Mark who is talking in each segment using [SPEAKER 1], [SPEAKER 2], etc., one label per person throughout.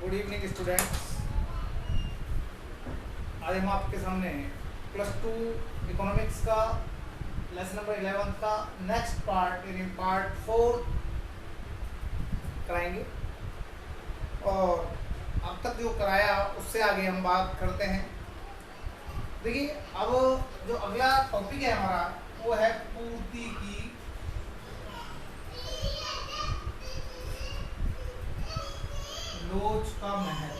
[SPEAKER 1] Good evening students. आज हम आपके सामने +2 इकोनॉमिक्स का लेसन नंबर 11 का नेक्स्ट पार्ट यानी पार्ट 4 कराएंगे और अब तक जो कराया उससे आगे हम बात करते हैं। देखिए, अब जो अगला टॉपिक है हमारा वो है पूर्ति की लोच का महल।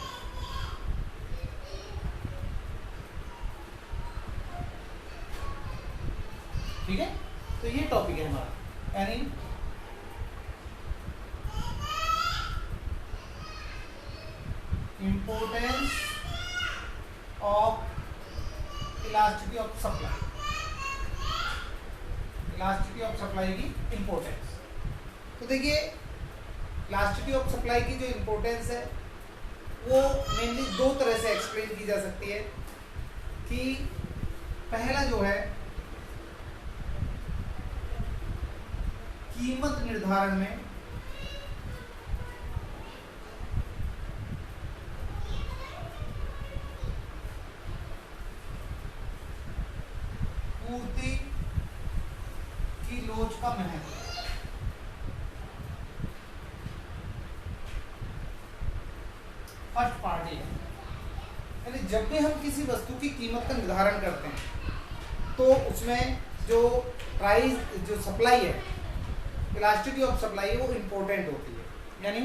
[SPEAKER 1] ठीक है, तो ये टॉपिक है हमारा, यानी importance of elasticity of supply, elasticity of supply की इंपॉर्टेंस। तो देखिए, इलास्टिसिटी ऑफ सप्लाई की जो इंपॉर्टेंस है वो मेनली दो तरह से एक्सप्लेन की जा सकती है कि पहला जो है कीमत निर्धारण में पूर्ति की लोच का महत्व। फर्स्ट पार्ट है, यानी जब भी हम किसी वस्तु की कीमत का निर्धारण करते हैं तो उसमें जो प्राइस, जो सप्लाई है, इलास्टिसिटी ऑफ सप्लाई वो इंपॉर्टेंट होती है। यानी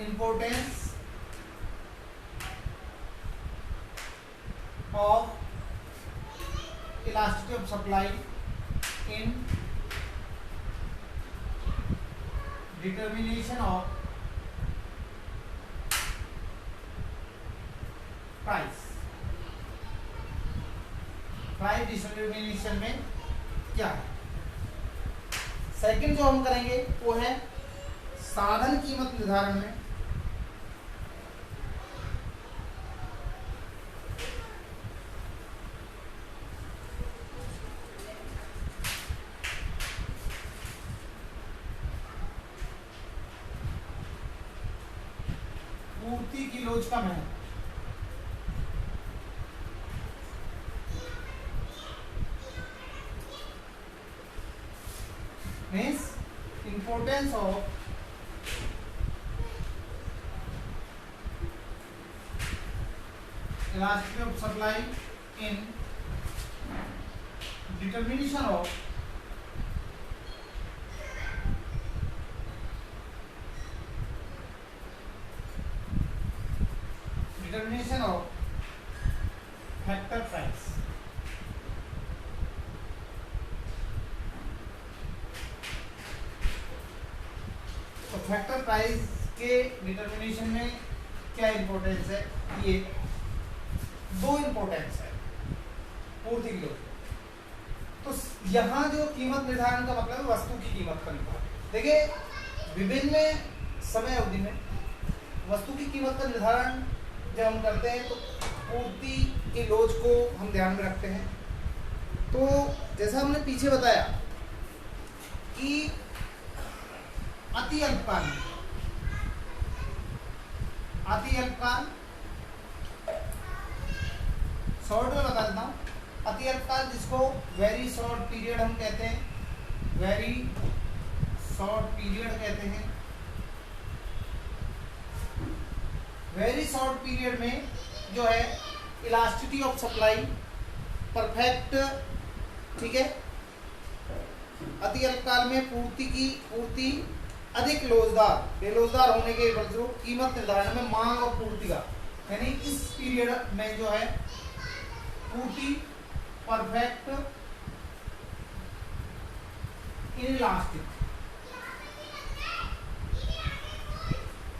[SPEAKER 1] importance of elasticity of supply in determination of price. Price determination में क्या है? सेकंड जो हम करेंगे वो है साधन कीमत निर्धारण में पूर्ति की लोच का महत्व। Means importance of elasticity of supply in determination of factor price। तो फैक्टर प्राइस के डिटर्मिनेशन में क्या इंपॉर्टेंस है? ये दो इंपॉर्टेंस है पूर्ति की लोच। तो यहाँ जो कीमत निर्धारण का मतलब है वस्तु की कीमत का निर्धारण। देखिए, विभिन्न समय अवधि में वस्तु की कीमत का निर्धारण जब हम करते हैं तो पूर्ति की लोच को हम ध्यान में रखते हैं। तो जैसा हमने पीछे बताया कि अति अल्पकाल, अति अल्पकाल शॉर्ट में बता देता हूँ। अति अल्पकाल जिसको वेरी शॉर्ट पीरियड हम कहते हैं, वेरी शॉर्ट पीरियड कहते हैं। वेरी शॉर्ट पीरियड में जो है इलास्टिसिटी ऑफ सप्लाई परफेक्ट, ठीक है। अति अल्पकाल में पूर्ति अधिक लोचदार, बेलोचदार होने के फलस्वरूप कीमत निर्धारण में मांग और पूर्ति का, यानी इस पीरियड में जो है पूर्ति परफेक्ट इनइलास्टिक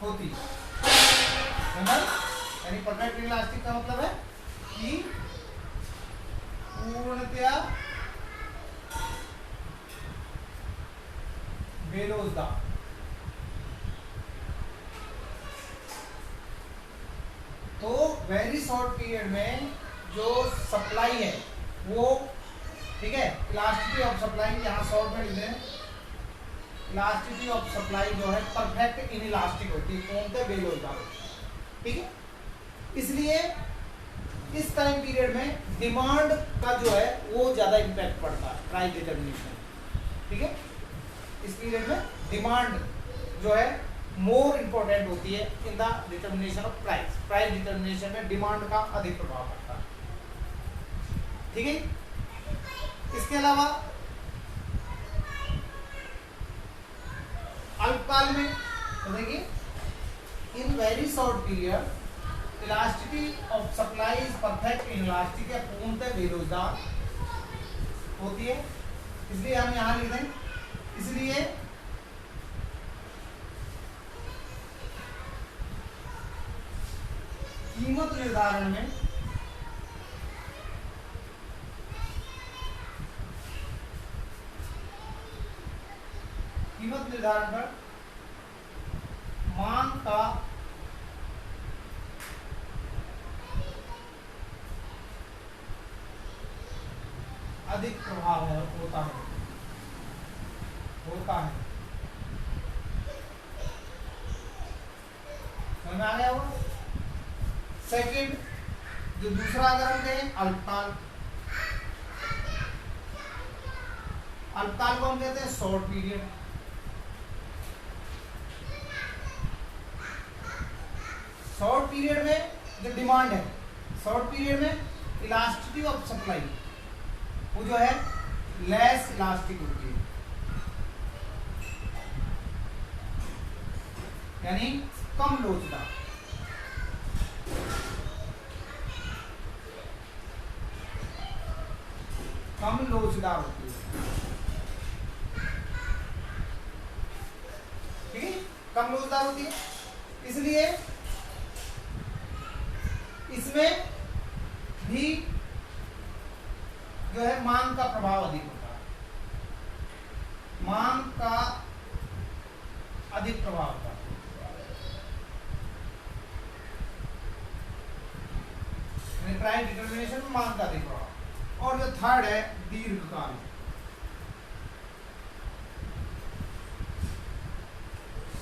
[SPEAKER 1] होती है। यानी परफेक्ट इनइलास्टिक का मतलब है कि पूर्णतया बेलोचदार। तो वेरी शॉर्ट पीरियड में जो सप्लाई है वो, ठीक है, इलास्टिसिटी ऑफ सप्लाई यहाँ शॉर्ट में लिख रहे हैं इलास्टिसिटी ऑफ सप्लाई जो है परफेक्ट इन इलास्टिक होती है, पूर्णतः बेलोचदार होती है। ठीक है, इसलिए इस टाइम पीरियड में डिमांड का जो है वो ज्यादा इम्पैक्ट पड़ता है प्राइस डिटर्मिनेशन। ठीक है, इस पीरियड में डिमांड जो है मोर इंपॉर्टेंट होती है in the determination of price. Price determination में डिमांड का अधिक प्रभाव पड़ता है। ठीक है, इसके अलावा अल्पकाल में तो देखिए in very short period elasticity of supply is perfect in elastic या पूर्णतः बेरोजगार होती है, इसलिए हम यहां लिख दें। इसलिए कीमत निर्धारण में पर मांग का अधिक प्रभाव होता है। समझ में आ गया होगा। सेकंड जो दूसरा अगर हम कहें अल्पकाल, अल्पकाल को हम कहते हैं शॉर्ट पीरियड। शॉर्ट पीरियड में जो डिमांड है, शॉर्ट पीरियड में इलास्टिसिटी ऑफ सप्लाई वो जो है लेस इलास्टिक होती है, यानी कम लोचदार। होती है। ठीक है, कम लोचदार होती है, इसलिए इसमें भी जो है मांग का प्रभाव अधिक होता है, मांग का अधिक प्रभाव होता है। प्राइस डिटर्मिनेशन में मांग का अधिक प्रभाव। और जो थर्ड है दीर्घकाल,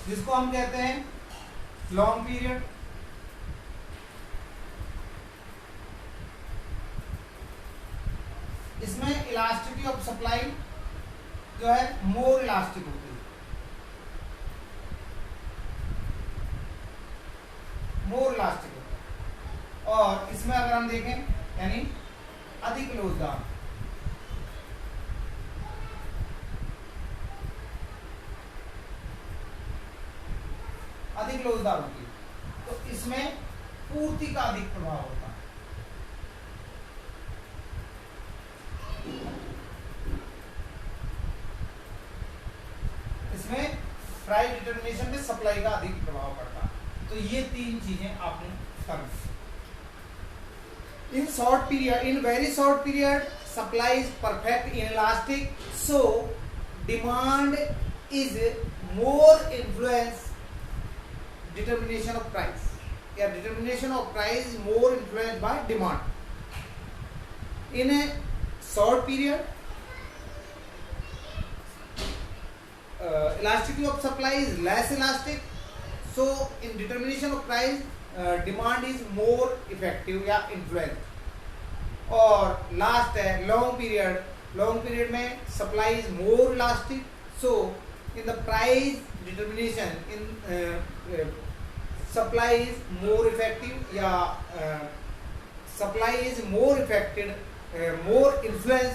[SPEAKER 1] जिसको हम कहते हैं लॉन्ग पीरियड। इसमें इलास्टिसिटी ऑफ सप्लाई जो है मोर इलास्टिक होती है, मोर इलास्टिक होता है। और इसमें अगर हम देखें यानी अधिक लोचदार, होती है, तो इसमें पूर्ति का अधिक प्रभाव होता है। इसमें प्राइस डिटर्मिनेशन में सप्लाई का अधिक प्रभाव पड़ता है। तो ये तीन चीजें आपने करनी। In short period, in very short period, supply is perfect inelastic, so demand is more influence determination of price. Yeah, determination of price is more influenced by demand. In a short period, elasticity of supply is less elastic, so in determination of price demand is more effective या influence. और last है long period, long period में supply is more elastic, so in the price determination in supply is more effective या supply is more affected, more influence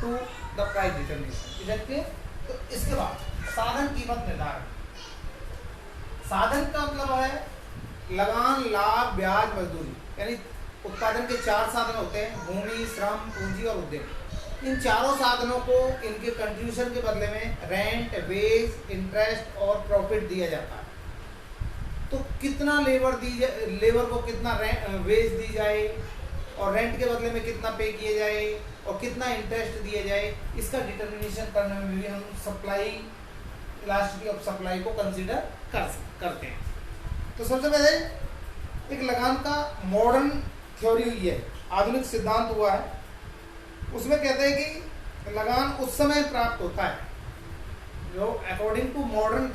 [SPEAKER 1] to the price determination. तो इसके बाद साधन कीमत निर्धारण। साधन का मतलब है लगान, लाभ, ब्याज, मजदूरी, यानी उत्पादन के चार साधन होते हैं, भूमि, श्रम, पूंजी और उद्यम। इन चारों साधनों को इनके कंट्रीब्यूशन के बदले में रेंट, वेज, इंटरेस्ट और प्रॉफिट दिया जाता है। तो कितना लेबर को कितना वेज दी जाए और रेंट के बदले में कितना पे किया जाए और कितना इंटरेस्ट दिया जाए, इसका डिटर्मिनेशन करने में भी हम सप्लाई, इलास्टिसिटी ऑफ सप्लाई को कंसीडर करते हैं। तो सबसे पहले एक लगान का मॉडर्न थ्योरी हुई है, आधुनिक सिद्धांत हुआ है। उसमें कहते हैं कि लगान उस समय प्राप्त होता है जो अकॉर्डिंग टू मॉडर्न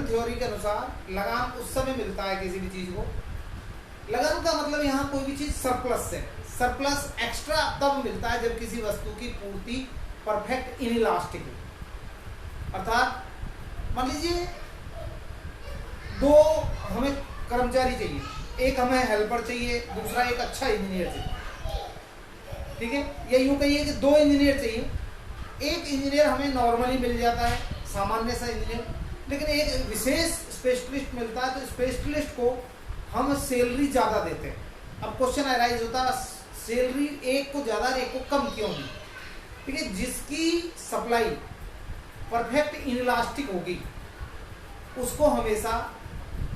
[SPEAKER 1] थ्योरी के अनुसार लगान उस समय मिलता है किसी भी चीज को। लगान का मतलब यहाँ कोई भी चीज सरप्लस से, सरप्लस एक्स्ट्रा तब मिलता है जब किसी वस्तु की पूर्ति परफेक्ट इनइलास्टिक हो। अर्थात मान लीजिए दो हमें कर्मचारी चाहिए, एक हमें हेल्पर चाहिए, दूसरा एक अच्छा इंजीनियर चाहिए, ठीक है, या यूं कहिए कि दो इंजीनियर चाहिए। एक इंजीनियर हमें नॉर्मली मिल जाता है, सामान्य सा इंजीनियर, लेकिन एक विशेष स्पेशलिस्ट मिलता है, तो स्पेशलिस्ट को हम सैलरी ज्यादा देते हैं। अब क्वेश्चन अराइज होता है सैलरी एक को ज्यादा एक को कम क्यों दी? ठीक है, जिसकी सप्लाई परफेक्ट इनइलास्टिक होगी उसको हमेशा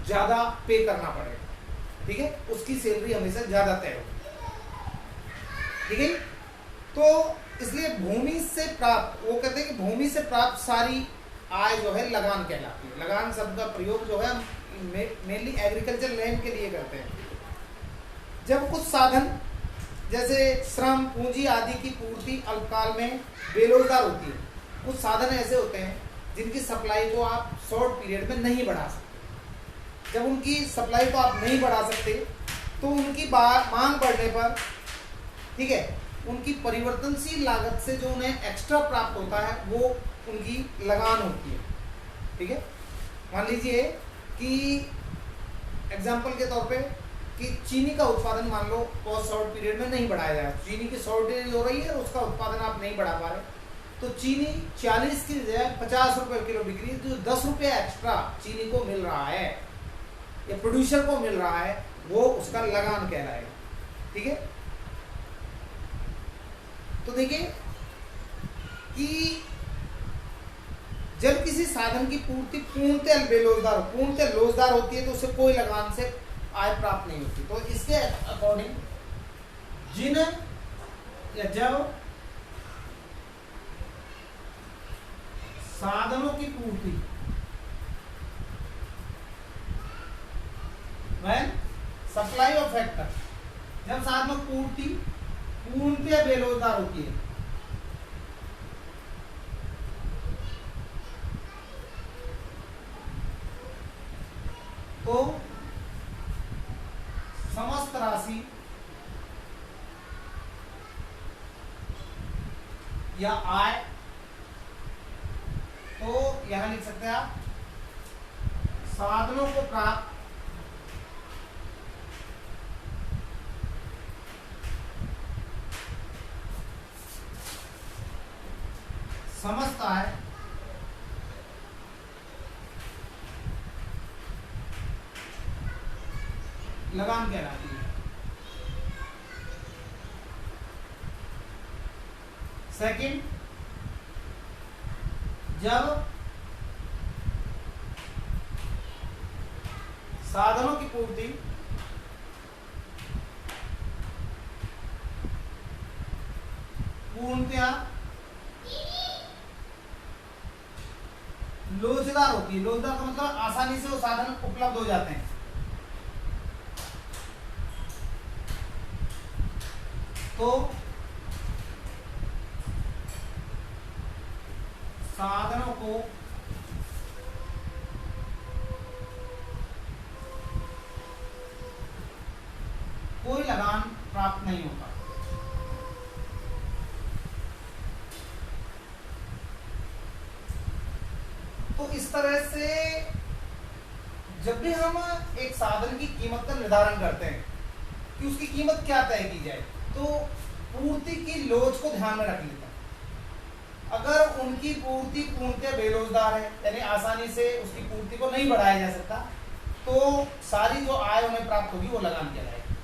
[SPEAKER 1] ज्यादा पे करना पड़ेगा, ठीक है, उसकी सैलरी हमेशा ज्यादा तय होगी, ठीक है। तो इसलिए भूमि से प्राप्त, वो कहते हैं कि भूमि से प्राप्त सारी आय जो है लगान कहलाती है। लगान शब्द का प्रयोग जो है हम मेनली एग्रीकल्चर लैंड के लिए करते हैं। जब कुछ साधन जैसे श्रम पूंजी आदि की पूर्ति अल्पकाल में बेरोजगार होती है, कुछ साधन ऐसे होते हैं जिनकी सप्लाई को आप शॉर्ट पीरियड में नहीं बढ़ा सकते। जब उनकी सप्लाई को आप नहीं बढ़ा सकते तो उनकी मांग बढ़ने पर, ठीक है, उनकी परिवर्तनशील लागत से जो उन्हें एक्स्ट्रा प्राप्त होता है वो उनकी लगान होती है, ठीक है। मान लीजिए कि एग्जाम्पल के तौर पे कि चीनी का उत्पादन मान लो बहुत शॉर्ट पीरियड में नहीं बढ़ाया जाए, चीनी की शॉर्टेज हो रही है, उसका उत्पादन आप नहीं बढ़ा पा रहे, तो चीनी 40 की जगह 50 रुपए किलो बिक रही है, जो 10 रुपये एक्स्ट्रा चीनी को मिल रहा है या प्रोड्यूसर को मिल रहा है वो उसका लगान कहलाएगा, ठीक है। तो देखिए कि जब किसी साधन की पूर्ति पूर्णतः लोजदार होती है तो उसे कोई लगान से आय प्राप्त नहीं होती। तो इसके अकॉर्डिंग जिन या जब साधनों की पूर्ति सप्लाई ऑफ फैक्टर, जब साधनों की पूर्ति पूर्णतः बेरोजगार होती है तो समस्त राशि या आय, तो यहां लिख सकते हैं आप साधनों को प्राप्त समस्त आय लगान कहलाती है। सेकंड, जब साधनों की पूर्ति पूर्णतया लोचदार होती है, लोचदार का मतलब आसानी से वो साधन उपलब्ध हो जाते हैं, तो साधनों को कोई लगान प्राप्त नहीं होता। तो इस तरह से जब भी हम एक साधन की कीमत का निर्धारण करते हैं कि उसकी कीमत क्या तय की जाए, तो पूर्ति की लोच को ध्यान में रख लेते हैं। अगर उनकी पूर्ति पूर्णतः बेरोजगार है, यानी आसानी से उसकी पूर्ति को नहीं बढ़ाया जा सकता, तो सारी जो आय उन्हें प्राप्त होगी वो लगान कहलाएगी।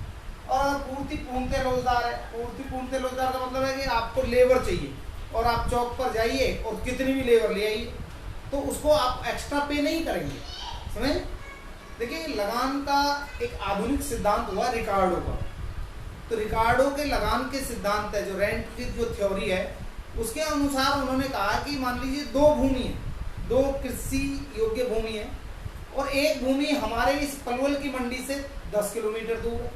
[SPEAKER 1] और अगर पूर्ति पूर्णतः रोजगार है, पूर्ति पूर्णतः रोजगार का मतलब है कि आपको लेबर चाहिए और आप चौक पर जाइए और कितनी भी लेबर ले आइए, तो उसको आप एक्स्ट्रा पे नहीं करेंगे, समझ। देखिए लगान का एक आधुनिक सिद्धांत हुआ रिकार्डो का। तो रिकार्डो के लगान के सिद्धांत है, जो रेंट की जो थ्योरी है, उसके अनुसार उन्होंने कहा कि मान लीजिए दो भूमि है, दो कृषि योग्य भूमि है, और एक भूमि हमारे इस पलवल की मंडी से 10 किलोमीटर दूर है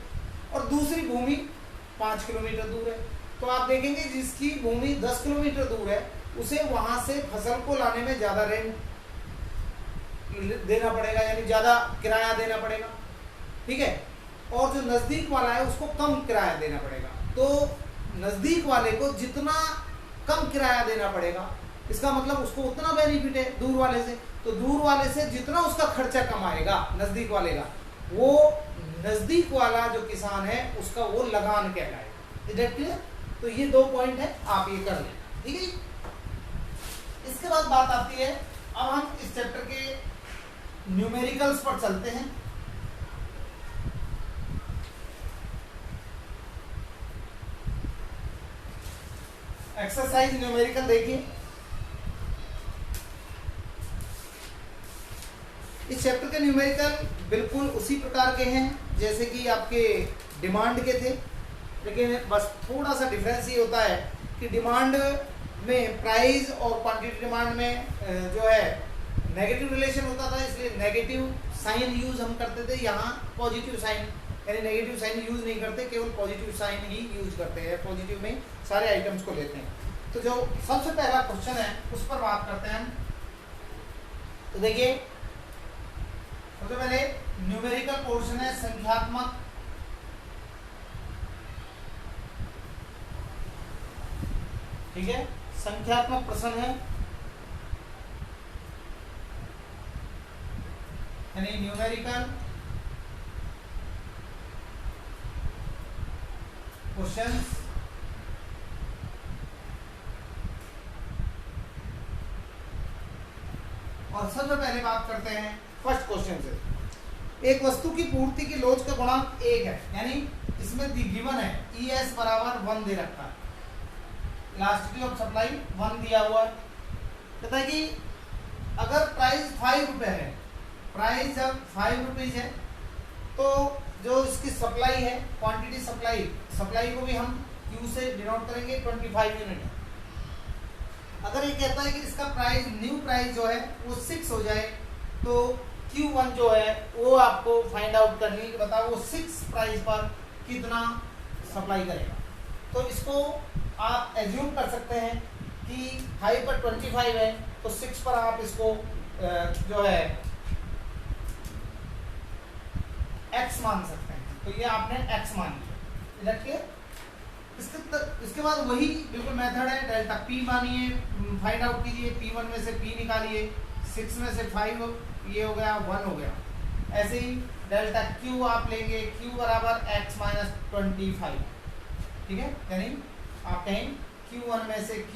[SPEAKER 1] और दूसरी भूमि 5 किलोमीटर दूर है। तो आप देखेंगे जिसकी भूमि 10 किलोमीटर दूर है उसे वहां से फसल को लाने में ज्यादा रेंट देना पड़ेगा, यानी ज्यादा किराया देना पड़ेगा, ठीक है। और जो नजदीक वाला है उसको कम किराया देना पड़ेगा। तो नजदीक वाले को जितना कम किराया देना पड़ेगा, इसका मतलब उसको उतना बेनिफिट है दूर वाले से। तो दूर वाले से जितना उसका खर्चा कम आएगा नजदीक वाले का, वो नजदीक वाला जो किसान है उसका वो लगान कहलाएगा। Is that clear? तो ये 2 पॉइंट है, आप ये कर लें, ठीक है। इसके बाद बात आती है, अब हम इस चैप्टर के न्यूमेरिकल्स पर चलते हैं। एक्सरसाइज न्यूमेरिकल देखिए। इस चैप्टर के न्यूमेरिकल बिल्कुल उसी प्रकार के हैं जैसे कि आपके डिमांड के थे, लेकिन बस थोड़ा सा डिफरेंस ये होता है कि डिमांड में प्राइस और क्वांटिटी डिमांड में जो है नेगेटिव रिलेशन होता था, इसलिए नेगेटिव साइन यूज हम करते थे। यहाँ पॉजिटिव साइन, यानी नेगेटिव साइन यूज नहीं करते, केवल पॉजिटिव साइन ही यूज करते हैं। पॉजिटिव में सारे आइटम्स को लेते हैं। तो जो सबसे पहला क्वेश्चन है उस पर बात करते हैं हम। तो देखिए, सबसे पहले न्यूमेरिकल पोर्शन है, संख्यात्मक। ठीक है, संख्यात्मक प्रश्न है, यानी न्यूमेरिकल क्वेश्चंस। और सबसे पहले बात करते हैं फर्स्ट क्वेश्चन से। एक वस्तु की पूर्ति की लोच का गुणांक 1 है, यानी इसमें गिवन है ES बराबर 1 दे रखा है, इलास्टिसिटी ऑफ सप्लाई 1 दिया हुआ है। कहता है कि अगर प्राइस 5 रुपए है, प्राइस जब 5 रुपीज है, तो जो इसकी सप्लाई है, क्वांटिटी सप्लाई, सप्लाई को भी हम Q से डिनोट करेंगे, 25 यूनिट है। अगर ये कहता है कि इसका प्राइस, न्यू प्राइस जो है वो 6 हो जाए, तो Q1 जो है वो आपको फाइंड आउट करनी है कि बताओ वो 6 प्राइस पर कितना सप्लाई करेगा। तो इसको आप एज्यूम कर सकते हैं कि 5 पर 25 है, तो 6 पर आप इसको जो है x मान सकते हैं। तो ये आपने x मान लिया, रखिए। इसके बाद वही बिल्कुल मेथड है, डेल्टा P मानिए, फाइंड आउट कीजिए, P1 में से P निकालिए, 6 में से 5 ये हो गया, 1 हो गया। ऐसे ही डेल्टा Q आप लेंगे, Q बराबर x माइनस 25, ठीक है। यानी आप कहें Q1 में से Q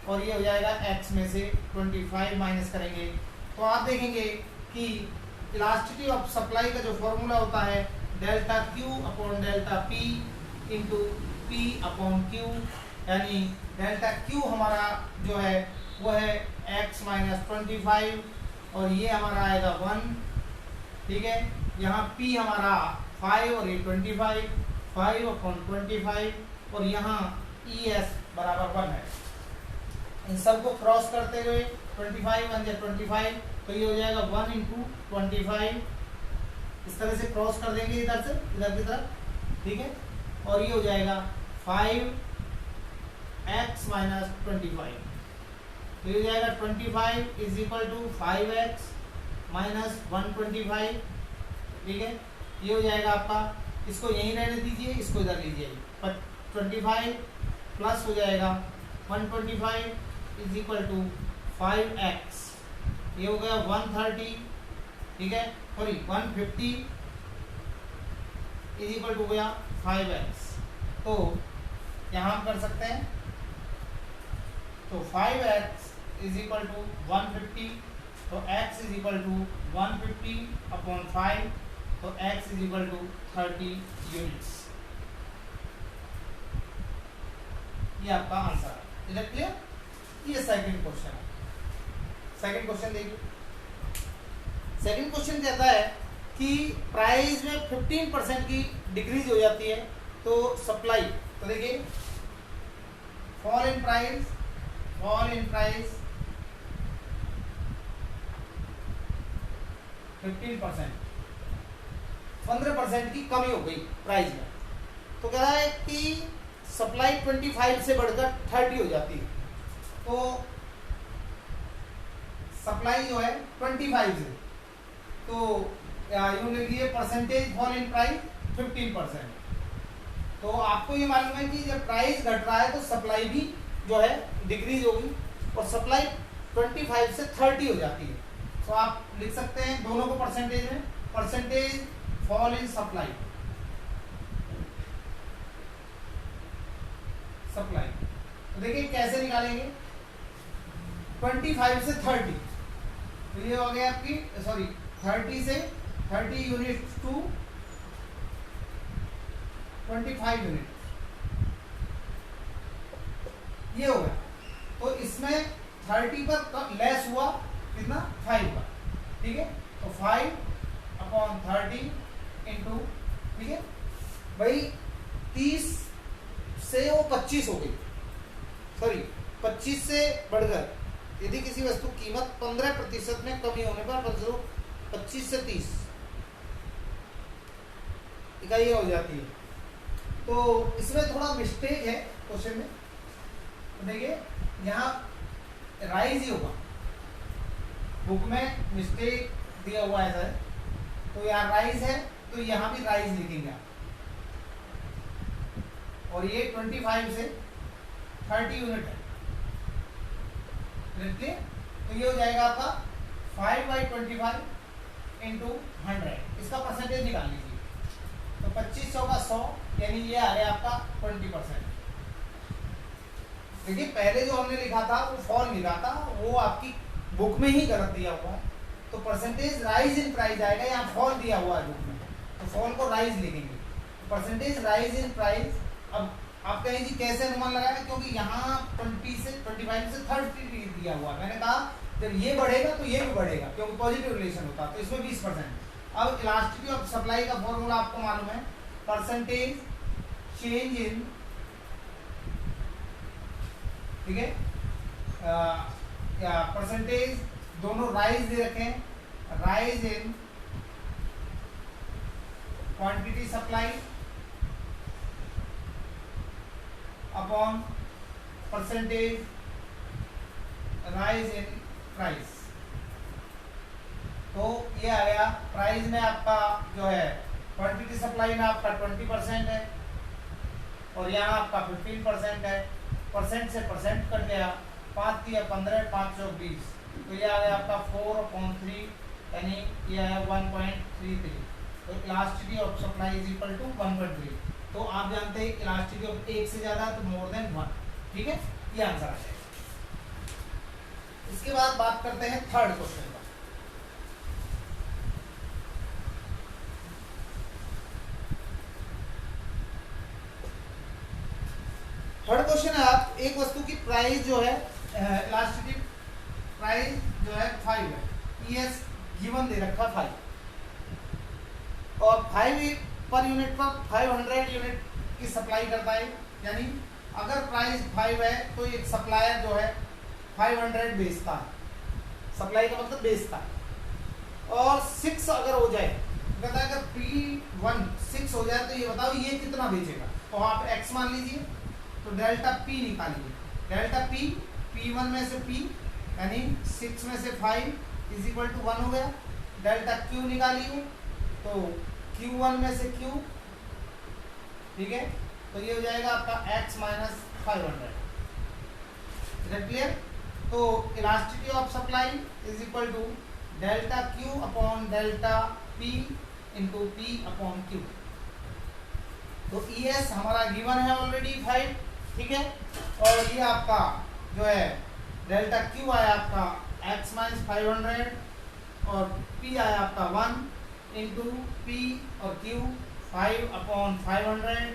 [SPEAKER 1] और ये हो जाएगा x में से 25 माइनस करेंगे, तो आप देखेंगे कि इलास्टिसिटी ऑफ सप्लाई का जो फॉर्मूला होता है delta Q upon delta P into P upon Q, यानी डेल्टा Q हमारा जो है वो है x माइनस 25 और ये हमारा आएगा 1, ठीक है। यहाँ P हमारा 5 और ये 25, 5 अपॉन 25 और यहाँ ES बराबर 1 है। इन सबको क्रॉस करते हुए 25 1 या 25, तो ये हो जाएगा 1 इंटू 25। इस तरह से क्रॉस कर देंगे इधर से इधर की तरफ, ठीक है। और ये हो जाएगा 5x माइनस 25, तो ये हो जाएगा 25 is equal to 5x minus 125, ठीक है। ये हो जाएगा आपका, इसको यहीं रहने दीजिए, इसको इधर लीजिए, 25 प्लस हो जाएगा 125 इज इक्वल टू 5x, ये हो गया 130, ठीक है। सॉरी 150 इज इक्वल टू हो गया 5x। तो यहाँ हम कर सकते हैं, तो 5x इज इक्वल टू 150, तो x is equal to 150 upon 5, तो x is equal to 30 units. ये आपका आंसर है। Is it clear? ये सेकंड क्वेश्चन है। सेकंड क्वेश्चन देखिए। सेकंड क्वेश्चन कहता है कि प्राइस में 15% की डिक्रीज हो जाती है, तो सप्लाई, तो देखिए फॉल इन प्राइस 15%, 15% की कमी हो गई प्राइस में। तो कह रहा है कि सप्लाई 25 से बढ़कर 30 हो जाती है, तो सप्लाई जो है 25 से, तो यूं लिख लीजिए परसेंटेज फॉल इन प्राइस 15%। तो आपको ये मालूम है कि जब प्राइस घट रहा है तो सप्लाई भी जो है डिक्रीज होगी, और सप्लाई 25 से 30 हो जाती है। तो आप लिख सकते हैं दोनों को परसेंटेज में, percentage fall in supply, supply. तो देखिए कैसे निकालेंगे, 25 से 30, तो ये हो गया आपकी, सॉरी 30 से 30 यूनिट टू 25 यूनिट, ये हो गया। तो इसमें 30 पर लेस हुआ कितना, 5 का, ठीक है। तो 5/30 इंटू, ठीक है भाई, 30 से वो 25 हो गई, सॉरी 25 से बढ़कर यदि किसी वस्तु कीमत 15% में कमी होने पर 25 से 30 इकाई हो जाती है। तो इसमें थोड़ा मिस्टेक है क्वेश्चन में, तो देखिए यहाँ राइज ही होगा, बुक में मिस्टेक दिया हुआ है सर, तो यहाँ राइज है तो यहाँ भी राइज लिखेंगे आप, और ये 25 से 30 यूनिट है, तो ये हो जाएगा आपका 5/25 इंटू 100, इसका परसेंटेज निकाल लीजिए। तो 2500 का 100, यानी ये आ गया आपका 20%। देखिए पहले जो हमने लिखा था वो फॉल लिखा था, वो आपकी बुक में ही गलत दिया हुआ है, तो परसेंटेज राइज इन प्राइस आएगा, यहाँ फॉल दिया हुआ है बुक में, तो फॉल को राइज लिखेंगे, परसेंटेज राइज इन प्राइस। अब आप कहें जी कैसे अनुमान लगाया, क्योंकि यहाँ 20 से 25 से 30 दिया हुआ है, मैंने कहा जब ये बढ़ेगा तो ये भी बढ़ेगा, क्योंकि पॉजिटिव रिलेशन होता है, तो इसमें 20%। अब इलास्टिसिटी ऑफ सप्लाई का फॉर्मूला आपको मालूम है, परसेंटेज चेंज इन, ठीक है, या परसेंटेज दोनों राइज दे रखे हैं, rise in quantity supply upon percentage rise in price. तो ये आ गया, प्राइस में आपका जो है क्वांटिटी सप्लाई में आपका 20% है, और यहाँ आपका 15% है, परसेंट से परसेंट कट गया, 5 दिया 15, 5 चौक 20, तो ये आ गया आपका 4/3, यानी ये है 1.33। तो elasticity of supply is equal to 1.3। तो आप जानते हैं इलास्टिसिटी ऑफ एक से ज्यादा तो मोर देन 1, ठीक है, ये आंसर आ जाएगा। इसके बाद बात करते हैं थर्ड क्वेश्चन का। थर्ड क्वेश्चन है, आप एक वस्तु की प्राइस जो है, इलास्टिसिटी प्राइस जो है 5 है, ES गिवन दे रखा 5, और 5 पर यूनिट पर 500 यूनिट की सप्लाई करता है, यानी अगर प्राइस 5 है तो एक सप्लायर जो है 500 बेचता है, सप्लाई का मतलब बेचता है, और 6 अगर हो जाए, कहता है अगर P1 6 हो जाए तो ये बताओ ये कितना बेचेगा। तो आप x मान लीजिए, तो डेल्टा P निकालिए, डेल्टा P, P1 में से P यानी 6 में से 5 इज इक्वल टू 1 हो गया, डेल्टा Q निकालिए, तो Q1 में से Q, ठीक है, तो ये हो जाएगा आपका x माइनस 500, क्लियर। तो elasticity of supply is equal to delta Q upon delta P into P upon Q। तो ES हमारा गिवन है ऑलरेडी 5, ठीक है, और ये आपका जो है डेल्टा Q आया आपका x माइनस 500, और P आया आपका 1 इंटू P और Q 5/500।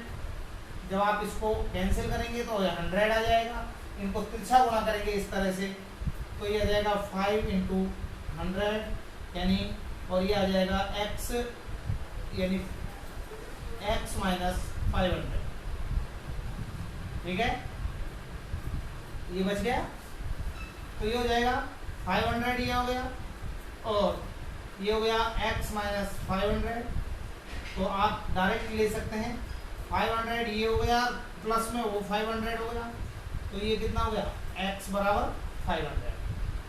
[SPEAKER 1] जब आप इसको कैंसिल करेंगे तो 100 आ जाएगा, इनको तिरछा गुणा करेंगे इस तरह से, तो ये आ जाएगा 5 इंटू 100, यानी, और ये आ जाएगा x, यानी x माइनस 500, ठीक है, ये बच गया। तो ये हो जाएगा 500, ये हो गया, और ये हो गया x माइनस 500। तो आप डायरेक्ट ले सकते हैं 500, ये हो गया, प्लस में वो 500 हो गया, तो ये कितना हो गया x बराबर 500,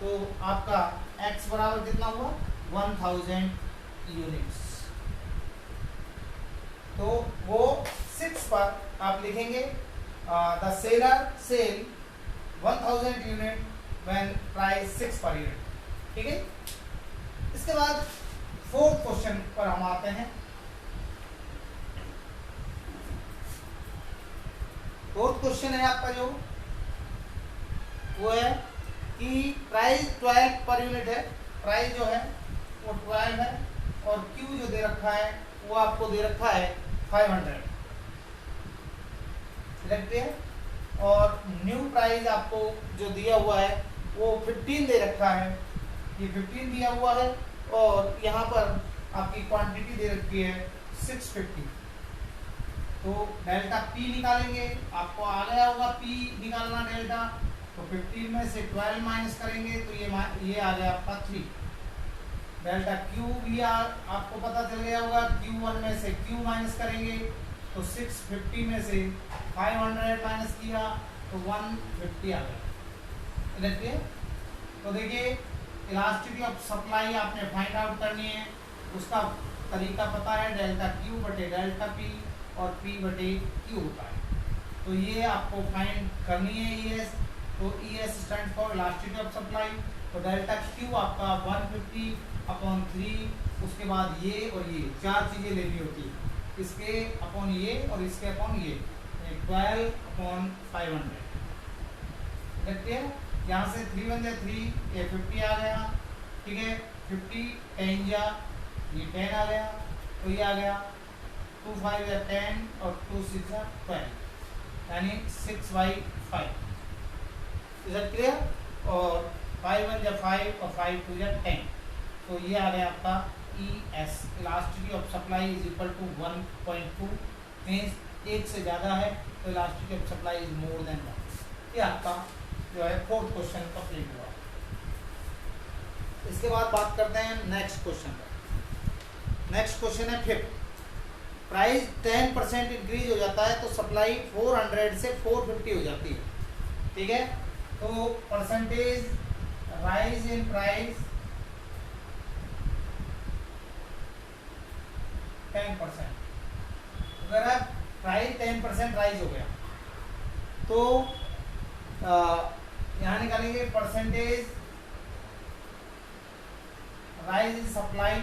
[SPEAKER 1] तो आपका x बराबर कितना हुआ 1000 यूनिट्स। तो वो 6 पर आप लिखेंगे the seller cell 1000 unit when price 6 per unit. ठीक है, इसके बाद फोर्थ क्वेश्चन पर हम आते हैं। फोर्थ क्वेश्चन है आपका जो वो है कि प्राइस 12 पर यूनिट है, प्राइस जो है वो 12 है और क्यू जो दे रखा है वो आपको दे रखा है 500, लगते हैं। और न्यू प्राइस आपको जो दिया हुआ है वो 15 दे रखा है, ये 15 दिया हुआ है और यहाँ पर आपकी क्वांटिटी दे रखी है 650। तो डेल्टा पी निकालेंगे, आपको आ गया होगा पी निकालना डेल्टा, तो 15 में से 12 माइनस करेंगे तो ये आ गया आपका 3। डेल्टा क्यू भी आपको पता चल गया होगा, Q1 में से Q माइनस करेंगे तो 650 में से 500 माइनस किया तो 150 आ गया। देखिए, तो देखिए इलास्टिसिटी ऑफ सप्लाई आपने फाइंड आउट करनी है, उसका तरीका पता है, डेल्टा क्यू बटे डेल्टा पी और पी बटे क्यू होता है। तो ये आपको फाइंड करनी है ES, तो ES stand for elasticity of supply. तो डेल्टा क्यू आपका 150/3, उसके बाद ये और ये चार चीज़ें लेनी होती है, इसके अपॉन ये और इसके अपॉन ये 12/500। देखते हैं यहाँ से 3 1 जा 3, ये 50 आ गया। ठीक है, 50 10 जा ये 10 आ गया, तो ये आ गया 2 5 या 10 और 2 6 या 12, यानी 6/5। Is that clear? और 5 1 जा 5 और 5 2 जा 10, तो ये आ गया आपका ES, elasticity of supply is equal to 1.2, means एक से ज़्यादा है तो elasticity of supply is more than 1। ये आपका जो है फोर्थ क्वेश्चन कंप्लीट हुआ। इसके बाद बात करते हैं नेक्स्ट क्वेश्चन पर। नेक्स्ट क्वेश्चन है फिफ्थ। प्राइस 10% इंक्रीज हो जाता है तो सप्लाई 400 से 450 हो जाती है। ठीक है, तो परसेंटेज राइज इन प्राइस 10%। अगर प्राइस 10% राइज हो गया तो यहाँ निकालेंगे परसेंटेज राइज इन सप्लाई,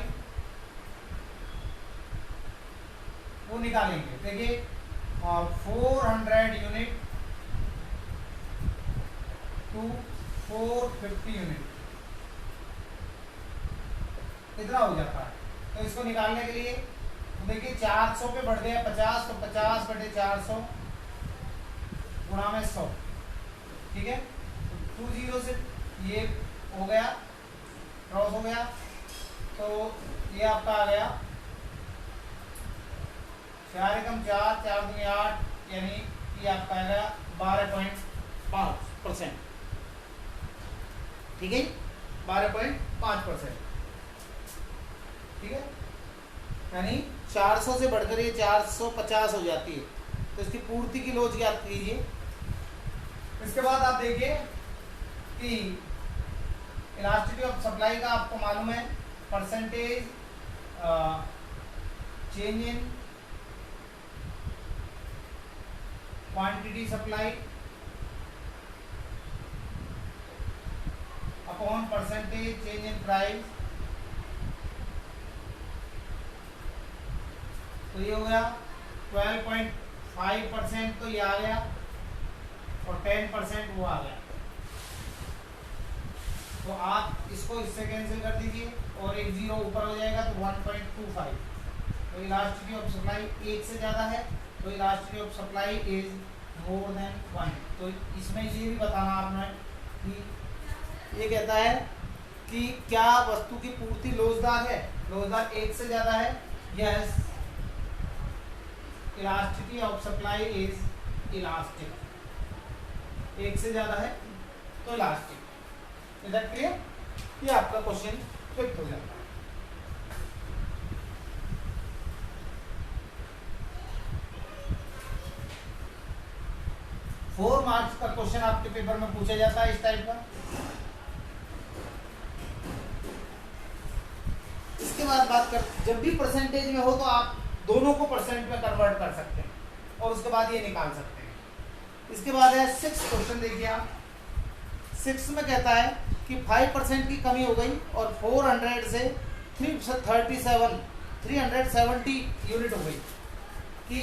[SPEAKER 1] वो निकालेंगे। देखिए 400 यूनिट टू 450 यूनिट कितना हो जाता है, तो इसको निकालने के लिए देखिए 400 पे बढ़ गया 50, तो 50 बटे 400 गुणा में 100। ठीक है, 2 0 से ये हो गया, क्रॉस हो गया, तो ये आपका आ गया 4 एकम 4 4 दूनी 8, यानी ये आपका आ गया 12.5%। ठीक है, 12.5%। ठीक है, यानी 400 से बढ़कर ये 450 हो जाती है, तो इसकी पूर्ति की लोच ज्ञात कीजिए। इसके बाद आप देखिए कि इलास्टिसिटी ऑफ सप्लाई का आपको मालूम है, percentage change in quantity supply upon percentage change in price. तो ये हो गया 12.5%, तो ये आ गया और 10% वो आ गया। तो आप इसको इससे कैंसिल कर दीजिए और एक जीरो ऊपर हो जाएगा तो 1.25। तो इलास्टिसिटी ऑफ सप्लाई एक से ज़्यादा है, तो elasticity of supply is more than 1। तो इसमें ये भी बताना आपने कि ये कहता है कि क्या वस्तु की पूर्ति लोचदार है, लोचदार एक से ज़्यादा है। Yes, elasticity of supply is elastic, एक से ज़्यादा है तो इलास्टिक। Is that clear? ये आपका क्वेश्चन फिफ्थ हो जाता है। मार्क्स का क्वेश्चन आपके पेपर में पूछा जाता है इस टाइप का। इसके बाद बात कर, जब भी परसेंटेज में हो तो आप दोनों को परसेंट में कन्वर्ट कर सकते हैं और उसके बाद ये निकाल सकते हैं। इसके बाद है 6 क्वेश्चन, देखिए आप 6 में कहता है कि 5% की कमी हो गई और 400 से 370 यूनिट हो गई कि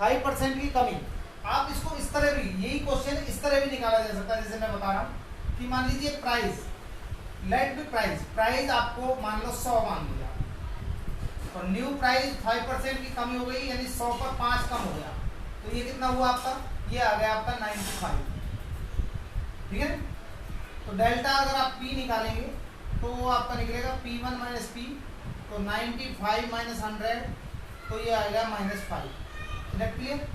[SPEAKER 1] 5% की कमी। आप इसको इस तरह भी, यही क्वेश्चन इस तरह भी निकाला जा सकता है जैसे मैं बता रहा हूँ कि मान लीजिए प्राइस, लेट बी प्राइस आपको मान लो 100 मान लिया और न्यू प्राइस 5% की कमी हो गई यानी 100 पर 5 कम हो गया, तो ये कितना हुआ आपका, ये आ गया आपका 95। ठीक है, तो डेल्टा अगर आप P निकालेंगे तो वो आपका निकलेगा P1 माइनस P, तो 95 माइनस 100 तो ये आएगा -5। क्लियर।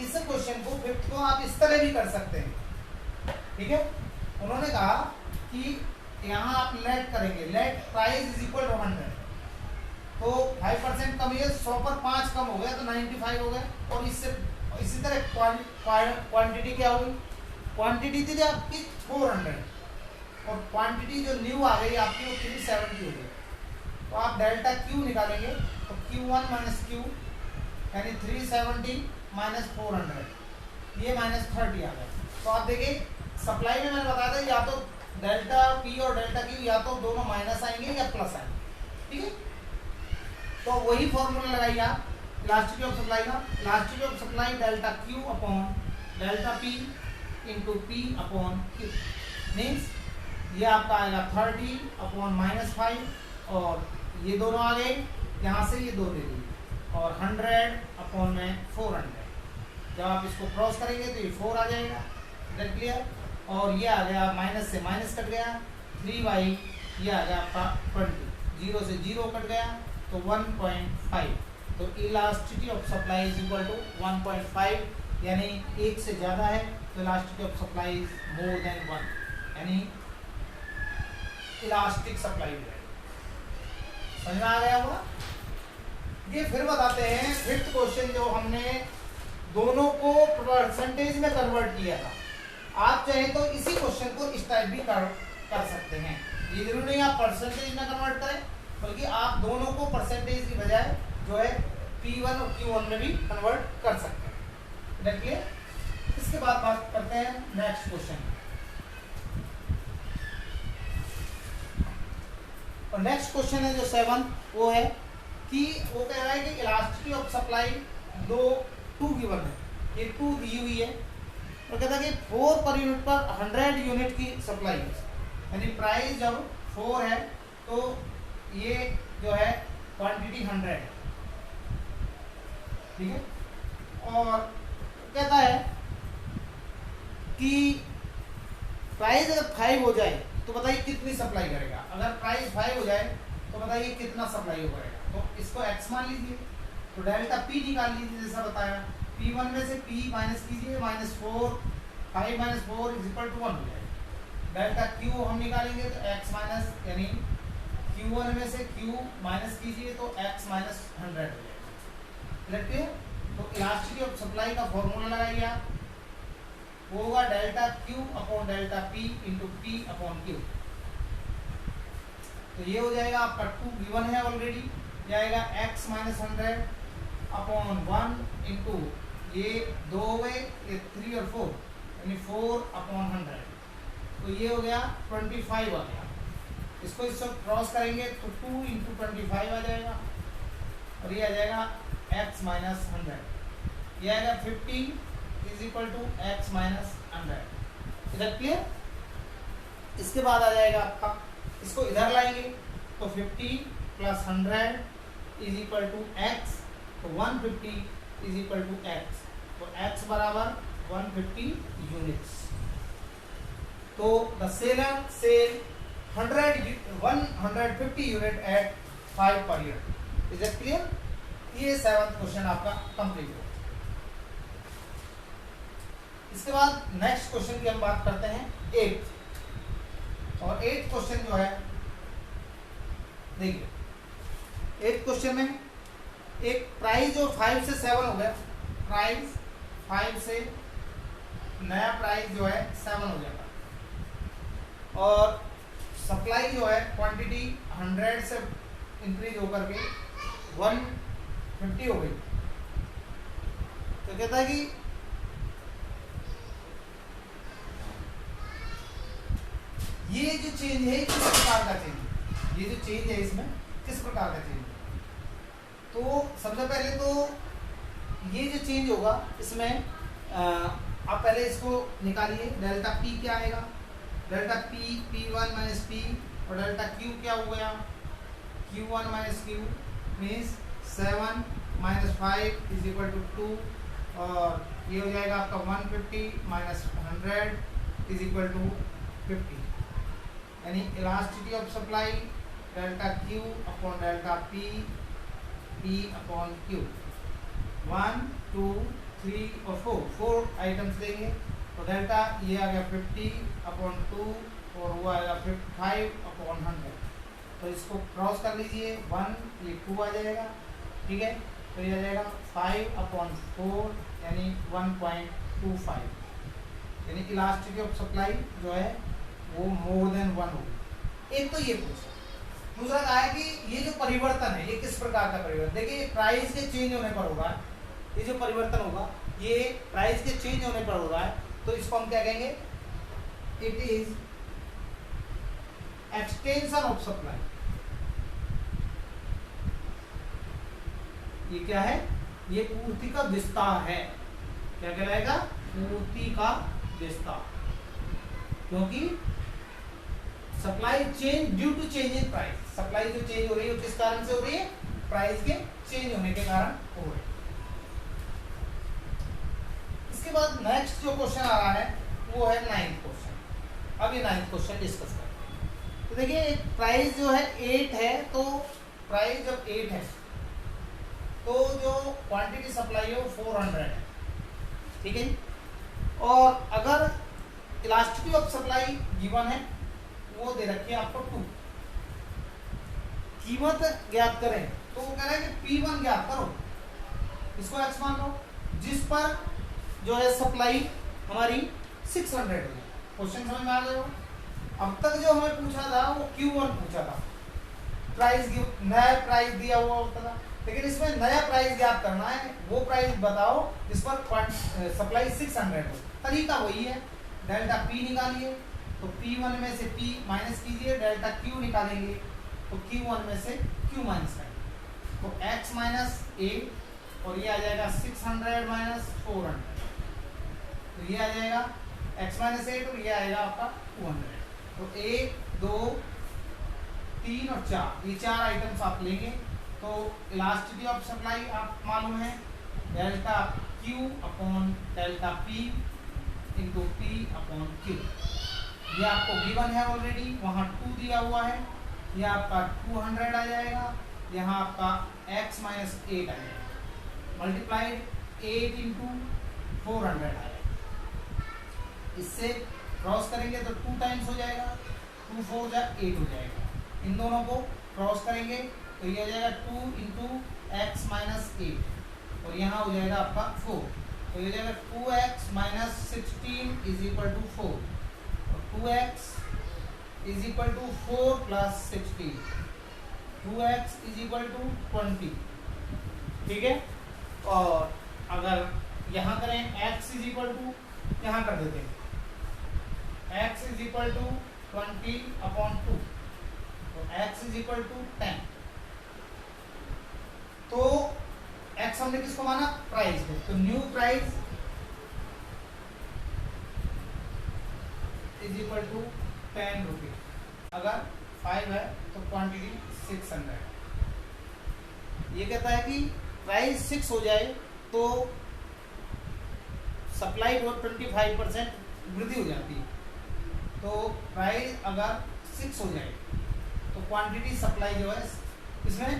[SPEAKER 1] इस क्वेश्चन को 5th को आप इस तरह भी कर सकते हैं। ठीक है, उन्होंने कहा कि यहाँ आप लेट करेंगे, let price is equal to 100, तो 5% कमी है, 100 पर 5 कम हो गया तो 95 हो गया। और इससे इसी तरह क्वांटिटी क्या होगी, क्वांटिटी थी आपकी 400 और क्वांटिटी जो न्यू आ गई आपकी वो 370 हो गई, तो आप डेल्टा Q निकालेंगे तो Q1 माइनस Q यानी 370 माइनस 400, ये -30 आ गया। तो आप देखिए सप्लाई में मैंने बताया था या तो डेल्टा P और डेल्टा Q या तो दोनों माइनस आएंगे या प्लस आएंगे। ठीक है, तो वही फॉर्मूला लगाइए आप इलास्टिसिटी ऑफ सप्लाई का। Elasticity of supply delta Q upon delta P into P upon Q means ये आपका आएगा 30 अपॉन -5 और ये दोनों आ गए, यहाँ से ये 2 दे दिए और 100 अपॉन में 400। जब आप इसको क्रॉस करेंगे तो ये 4 आ जाएगा। That clear. और ये आ गया माइनस से माइनस कट गया 3/, ये आ गया आपका 20, 0 से 0 कट गया तो 1.5। तो elasticity of supply is equal to 1.5 यानी 1 से ज़्यादा है तो elasticity of supply is more than 1 यानी इलास्टिक सप्लाई है। समझ में आ गया होगा। ये फिर बताते हैं 5th क्वेश्चन जो हमने दोनों को परसेंटेज में कन्वर्ट किया था। आप चाहे तो इसी क्वेश्चन को इस टाइप भी कर सकते हैं, ये जरूरी नहीं आप परसेंटेज में कन्वर्ट करें बल्कि आप दोनों को परसेंटेज की बजाय जो है P1 और Q1 में भी कन्वर्ट कर सकते हैं। देखिए इसके बाद बात करते हैं नेक्स्ट क्वेश्चन। और नेक्स्ट क्वेश्चन है जो 7 वो है कि वो कह रहा है कि इलास्टिसिटी ऑफ सप्लाई 2 गिवन है, ये 2 दी हुई है और कहता है कि 4 पर यूनिट पर 100 यूनिट की सप्लाई है यानी प्राइस जब 4 है तो ये जो है क्वांटिटी 100 है। ठीक है, और कहता है कि प्राइस अगर 5 हो जाए तो बताइए कितनी सप्लाई करेगा। अगर प्राइस 5 हो जाए तो बताइए कितना सप्लाई करेगा। तो इसको x मान लीजिए तो डेल्टा P निकाल लीजिए जैसा बताया। P1 में से P माइनस कीजिए -4, 5 माइनस 4 इज इक्वल टू 1 हो जाएगा। डेल्टा Q हम निकालेंगे तो x माइनस यानी Q1 में से Q माइनस कीजिए तो x माइनस 100 हो जाएगा। देखिए तो इलास्टिसिटी ऑफ सप्लाई का फॉर्मूला लगाइए आप, वो होगा delta Q upon delta P into P upon Q। तो ये हो जाएगा आपका 2 गिवन है ऑलरेडी, ये आएगा x माइनस 100 अपॉन 1 इंटू ये 2 हो गए, ये 3 और 4 यानी 4 अपॉन 100, तो ये हो गया 25 आ गया। इसको इससे क्रॉस करेंगे तो 2 इंटू 25 आ जाएगा और ये आ जाएगा x माइनस 100, ये आएगा 50 is equal to x minus 100। इधर क्लियर। इसके बाद आ जाएगा आपका, इसको इधर लाएंगे तो 50 plus 100 is equal to x, तो 150 इज इक्वल टू x, तो x बराबर 150 यूनिट्स। तो the seller sell 150 unit at 5 per unit. Is it clear. ये 7th क्वेश्चन आपका कंप्लीट हो। इसके बाद नेक्स्ट क्वेश्चन की हम बात करते हैं 8th। और 8th क्वेश्चन जो है देखिए 8th क्वेश्चन में एक प्राइस जो 5 से 7 हो गया, प्राइस 5 से नया प्राइस जो है 7 हो जाता और सप्लाई जो है क्वांटिटी 100 से इंक्रीज होकर के 150 हो गई। तो कहता है कि ये जो चेंज है किस प्रकार का चेंज है, ये जो चेंज है इसमें किस प्रकार का चेंज है। तो सबसे पहले तो ये जो चेंज होगा इसमें आप पहले इसको निकालिए। डेल्टा पी क्या आएगा, delta P P1 minus P और डेल्टा क्यू क्या हो गया, Q1 minus Q means 7 minus 5 is equal to 2 और ये हो जाएगा आपका 150 माइनस 100 इज इक्वल टू 50, यानी elasticity of supply delta Q upon delta P P upon Q. 1 2 3 और 4 आइटम्स देंगे तो डेल्टा ये आ गया 50 अपॉन 2 और वो आएगा 5 अपॉन 100। तो इसको क्रॉस कर लीजिए, 1 ये 2 आ जाएगा, ठीक है। तो ये आ जाएगा 5 अपॉन 4 यानी 1.25, यानी इलास्टिसिटी ऑफ सप्लाई जो है वो मोर देन 1 होगी। एक तो ये पूछा। दूसरा कहा है कि ये जो परिवर्तन है ये किस प्रकार का परिवर्तन, देखिए प्राइस के चेंज होने पर होगा, ये जो परिवर्तन होगा ये प्राइस के चेंज होने पर हो रहा है, तो इसको हम क्या कहेंगे, it is extension of supply. ये क्या है, ये पूर्ति का विस्तार है। क्या कहलाएगा, पूर्ति का विस्तार, क्योंकि supply change due to change in price. Supply जो चेंज हो रही है किस कारण से हो रही है, प्राइस के चेंज होने के कारण हो रही है। इसके बाद नेक्स्ट जो क्वेश्चन आ रहा है वो है 9th क्वेश्चन। अब ये 9th क्वेश्चन डिस्कस करते हैं। तो देखिए एक प्राइस जो है 8 है, तो प्राइस जब 8 है तो जो क्वांटिटी सप्लाई है वो 400 है, ठीक है। और अगर इलास्टिसिटी ऑफ सप्लाई गिवन है वो दे रखी है आपको 2, कीमत ज्ञात करें तो वो कह रहा है कि P1 ज्ञात करो, इसको x मान लो, जिस पर जो है सप्लाई हमारी 600 है। क्वेश्चन समझ में आ गया। अब तक जो हमें पूछा था वो Q1 पूछा था, प्राइस नया प्राइस दिया हुआ होता था, लेकिन इसमें नया प्राइस ज्ञात करना है। वो प्राइस बताओ जिस पर सप्लाई 600 हो। तरीका वही है, डेल्टा P निकालिए तो P1 में से P माइनस कीजिए, डेल्टा Q निकालेंगे तो Q1 में से Q माइनस करेंगे तो x माइनस 8 और ये आ जाएगा 600 माइनस 400, तो ये आ जाएगा x माइनस 8 और ये आएगा आपका 200। तो 1 2 3 और 4 ये 4 आइटम्स आप लेंगे तो इलास्टिसिटी ऑफ सप्लाई आप मालूम है delta Q upon delta P into P upon Q। ये आपको गिवन है ऑलरेडी, वहाँ 2 दिया हुआ है, ये आपका 200 आ जाएगा, यहाँ आपका x माइनस 8 आ जाएगा, मल्टीप्लाइड 8 इंटू 400 आ जाएगा। इससे क्रॉस करेंगे तो 2 टाइम्स हो जाएगा, 2 4 जा 8 हो जाएगा। इन दोनों को क्रॉस करेंगे तो ये हो जाएगा 2 इंटू एक्स माइनस 8 और यहाँ हो जाएगा आपका 4, तो ये हो जाएगा 2x minus 16 is equal to 4 और 2x is equal to 4 plus 16, 2x is equal to 20, ठीक है। और अगर यहाँ करें x इज इक्वल टू, यहाँ कर देते हैं x is equal to 20 upon 2, तो x इज इक्वल टू 10। तो x हमने किसको माना, प्राइस को, तो new price is equal to 10 rupees. अगर 5 है तो क्वांटिटी 600 है। ये कहता है कि प्राइस 6 हो जाए तो सप्लाई 25% वृद्धि हो जाती है। तो प्राइस अगर 6 हो जाए तो क्वांटिटी सप्लाई जो है इसमें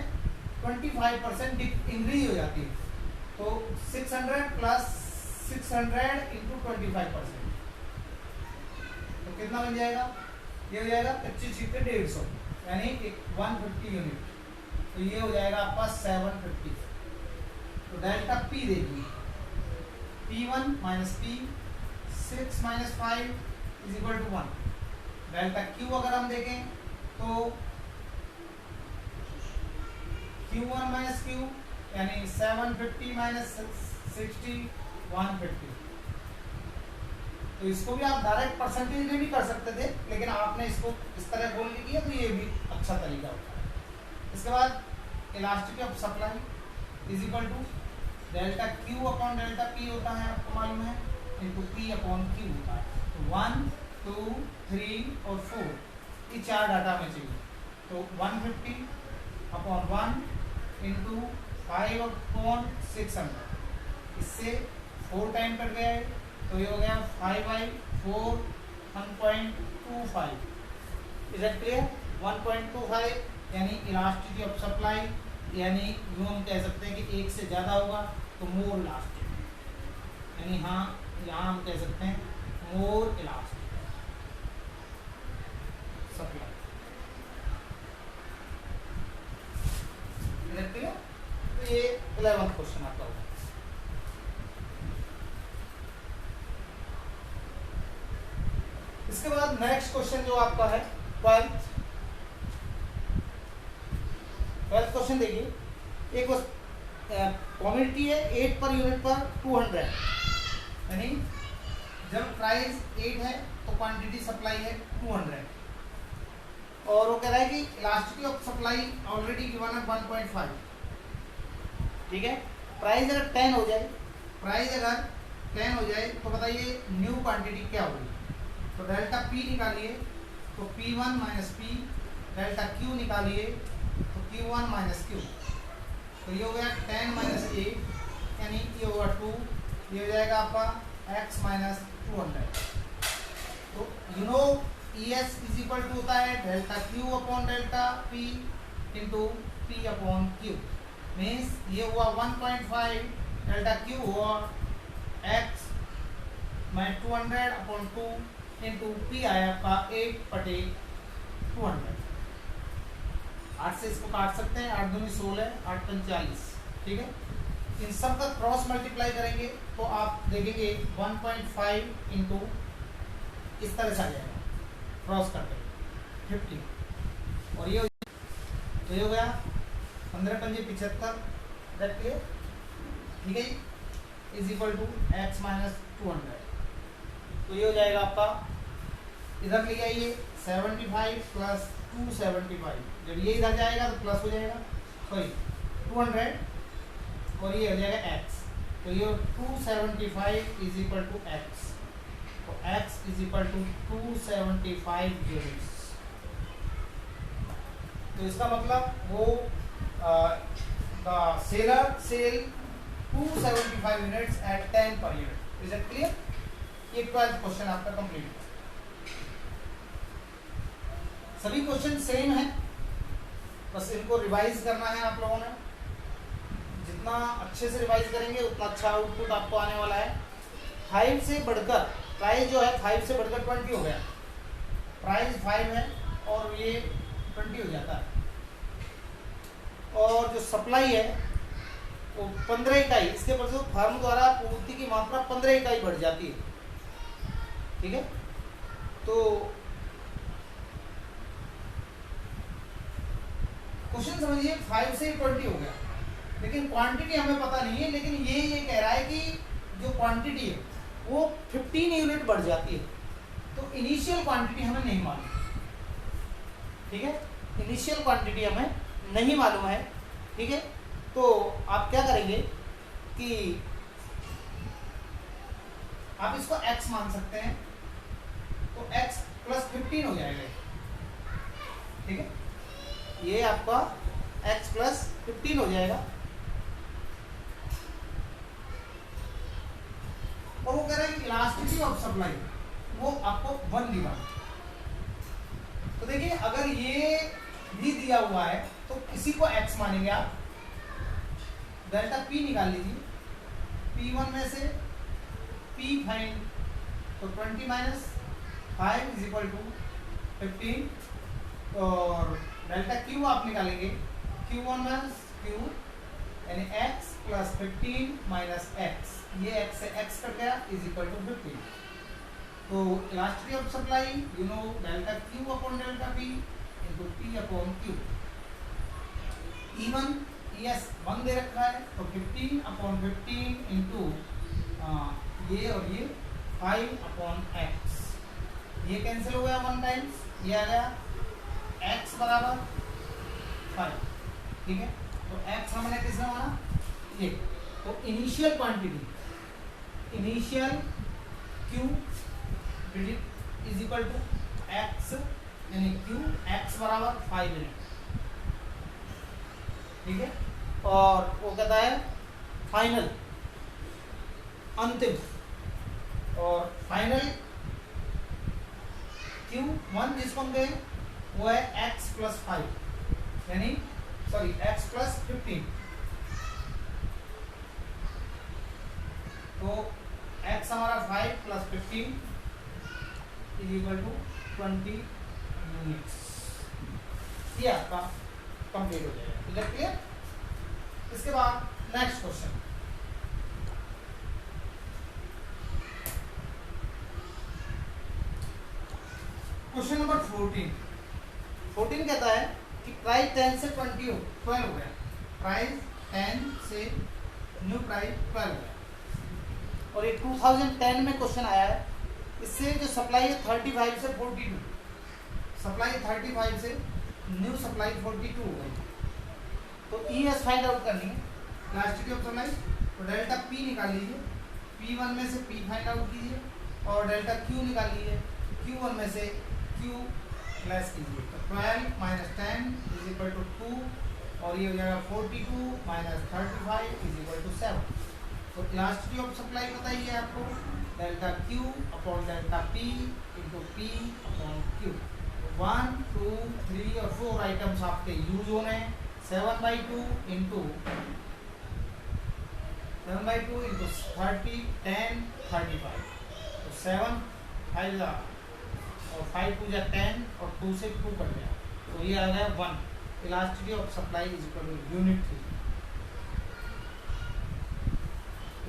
[SPEAKER 1] 25% इंक्रीज हो जाती है। तो 600 प्लस 600 इंटू 25%, तो कितना बन जाएगा, ये हो जाएगा 25 से 150 यानी 150 यूनिट, तो ये हो जाएगा आपका 750। तो डेल्टा P देखिए, P1 minus P 6 minus 5 is equal to 1। Delta Q अगर हम देखें तो Q1 माइनस क्यू यानी 750 माइनस 60 150। तो इसको भी आप डायरेक्ट परसेंटेज में भी कर सकते थे, लेकिन आपने इसको इस तरह बोल के किया तो ये भी अच्छा तरीका होता है। इसके बाद elasticity of supply is equal to delta Q upon delta P होता है, आपको मालूम है, इंटू पी अपॉन क्यू होता है। तो 1 2 3 और 4 ये 4 डाटा में चाहिए। तो 150 अपॉन 1 इंटू 5 अपॉन 600, इससे 4 टाइम कट गया है, तो ये हो गया 5/4 1.25। Is it clear? 1.25 यानी इलास्टिसिटी ऑफ सप्लाई, यानी यूँ हम कह सकते हैं कि एक से ज़्यादा होगा तो मोर इलास्टिक, यानी हाँ यहाँ हम कह सकते हैं मोर elastic supply. Is it clear? तो ये 11वां क्वेश्चन आपका होगा। इसके बाद नेक्स्ट क्वेश्चन जो आपका है 12th क्वेश्चन देखिए। एक क्वांटिटी है 8 पर यूनिट पर 200, यानी जब प्राइस 8 है तो क्वांटिटी सप्लाई है 200, और वो कह रहा है कि elasticity of supply already given है 1.5। ठीक है, प्राइस अगर 10 हो जाए, प्राइस अगर 10 हो जाए तो बताइए न्यू क्वांटिटी क्या होगी। तो डेल्टा पी निकालिए तो P1 minus P, delta Q निकालिए तो Q1 माइनस क्यू। तो ये हो गया 10 माइनस 8 यानी ये होगा 2, ये हो जाएगा आपका x माइनस 200। तो you know ES is equal to होता है delta Q upon delta P into P upon Q. Means ये हुआ 1.5, डेल्टा क्यू हुआ x minus 200 upon 2 into P आया आपका 8/200। 8 से इसको काट सकते हैं, 8 दूनी 16, 8 पंच 40। ठीक है, इन सब का क्रॉस मल्टीप्लाई करेंगे तो आप देखेंगे 1.5 इंटू इस तरह से आ जाएगा, क्रॉस करके 50, और ये तो ये हो गया 15 पंजे 75। That clear? ठीक है, is equal to x minus 200। तो ये हो जाएगा आपका, इधर ले आइए 75 प्लस 275, जब ये इधर जाएगा तो प्लस हो जाएगा, सॉरी 200, और ये हो जाएगा x। तो ये 275 इज इक्वल टू x, तो x is equal to 275 units. तो इसका मतलब वो the seller sell 275 units at 10 per unit. Is it clear? ये 12th क्वेश्चन आपका कंप्लीट है। सभी क्वेश्चन सेम है, बस इनको रिवाइज करना है आप लोगों ने। जितना अच्छे से रिवाइज करेंगे उतना अच्छा आउटपुट आपको आने वाला है। 5 से बढ़कर प्राइस जो है 5 से बढ़कर 20 हो गया, प्राइस 5 है और ये 20 हो जाता है, और जो सप्लाई है वो 15 इकाई, इसके पर जो फर्म द्वारा पूर्ति की मात्रा 15 इकाई बढ़ जाती है। ठीक है, तो क्वेश्चन समझिए 5 से 20 हो गया, लेकिन क्वांटिटी हमें पता नहीं है, लेकिन ये कह रहा है कि जो क्वांटिटी है वो 15 यूनिट बढ़ जाती है। तो इनिशियल क्वांटिटी हमें नहीं मालूम। ठीक है, इनिशियल क्वांटिटी हमें नहीं मालूम है। ठीक है, तो आप क्या करेंगे कि आप इसको x मान सकते हैं, तो x प्लस 15 हो जाएगा। ठीक है, ये आपका x प्लस 15 हो जाएगा, और वो कह रहे हैं इलास्टिसिटी ऑफ सप्लाई वो आपको 1 गिवन। तो देखिए अगर ये भी दिया हुआ है तो किसी को x मानेंगे आप, डेल्टा p निकाल लीजिए, P1 में से p फाइंड, तो 20 माइनस 5 इज इक्वल टू 15, और डेल्टा q आप निकालेंगे, Q1 माइनस q यानी x प्लस 15 माइनस x, ये x से x कट गया इज इक्वल टू 15। तो elasticity of supply you know delta Q upon delta P into P upon Q. E1 ES 1 दे रखा है तो 15 अपॉन 15 इंटू ये और ये 5 अपॉन एक्स, ये कैंसिल हो गया 1 टाइम्स, ये आ गया x बराबर 5। ठीक है, तो x हमने किसने माना, ये। तो initial quantity, initial q is equal to x यानी q, x बराबर 5 यूनिट। ठीक है, और वो कहता है फाइनल, अंतिम, और फाइनल Q1 जिसको हम गए वो है x प्लस 5 यानी सॉरी x प्लस 15। तो x हमारा 5 plus 15 is equal to 20 units. ये आपका कंप्लीट हो जाएगा। क्लियर? इसके बाद नेक्स्ट क्वेश्चन, क्वेश्चन नंबर 14 कहता है कि प्राइस 10 से 12 हो गया, प्राइस 10 से न्यू प्राइस 12 हो गया, और ये 2010 में क्वेश्चन आया है। इससे जो सप्लाई है 35 से 42, सप्लाई 35 से न्यू सप्लाई 42 हो गई। तो ES फाइंड आउट करनी है, इलास्टिसिटी ऑफ सप्लाई। तो डेल्टा P निकाल लीजिए, P1 में से P फाइंड आउट कीजिए, और डेल्टा Q निकाल लीजिए, Q1 में से Q लेस कीजिए। तो 12 माइनस 10 इज इक्वल टू 2, और ये हो जाएगा 42 माइनस 35 इज इक्वल टू 7। तो इलास्टिसिटी ऑफ सप्लाई बताइए आपको, delta Q upon delta P into P upon Q। 1 2 3 और 4 आइटम्स आपके यूज होने, 7/2 इंटू 7/2 इंटू 30 10 35। तो 7 5 जा और 5 2 जा 10 और 2 से 2 कट गया, तो ये आ गया 1। Elasticity of supply is equal to unit 3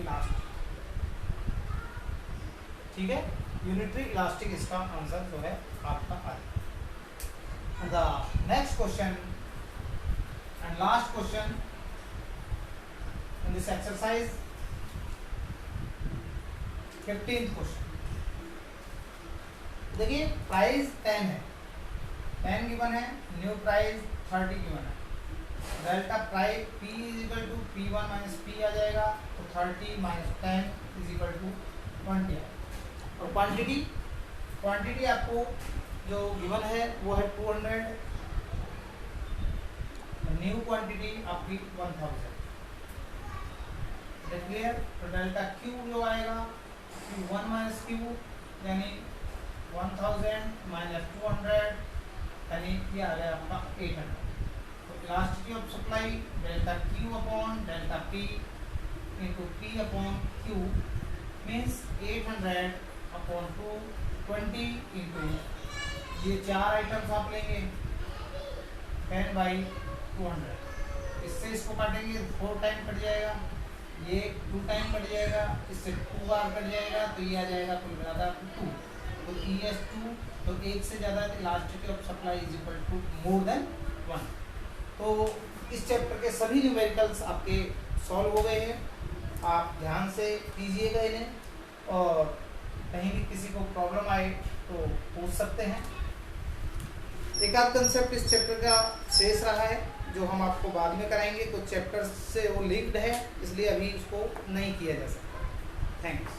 [SPEAKER 1] elastic. ठीक है, यूनिटरी इलास्टिक इसका आंसर जो है आपका आ जाएगा। The next question and last question in this exercise, 15th question. देखिए प्राइस 10 है, 10 गिवन है, न्यू प्राइस 30 गिवन है, delta price P is equal to P1 minus P आ जाएगा, तो 30 माइनस 10 इज इक्वल टू 20 है। और क्वांटिटी आपको जो गिवन है वो है 200, न्यू क्वांटिटी आपकी 1000। क्लियर? तो डेल्टा Q जो आएगा Q1 माइनस Q यानी 1000 माइनस 200 यानी ये आ गया आपका 800। तो elasticity of supply delta Q upon delta P into P upon Q means 800 upon 20 into ये 4 आइटम्स आप लेंगे 10/200, इससे इसको काटेंगे 4 टाइम कट जाएगा, ये 2 टाइम कट जाएगा, इससे 2 बार कट जाएगा, तो ये आ जाएगा कुल मिलाकर 2। तो ES 2, तो एक से ज़्यादा elasticity of supply is equal to more than 1। तो इस चैप्टर के सभी न्यूमेरिकल्स आपके सॉल्व हो गए हैं। आप ध्यान से कीजिएगा इन्हें, और कहीं भी किसी को प्रॉब्लम आए तो पूछ सकते हैं। एक आध कंसेप्ट इस चैप्टर का शेष रहा है जो हम आपको बाद में कराएंगे, कुछ चैप्टर से वो लिंक्ड है इसलिए अभी उसको नहीं किया जा सकता। थैंक्स।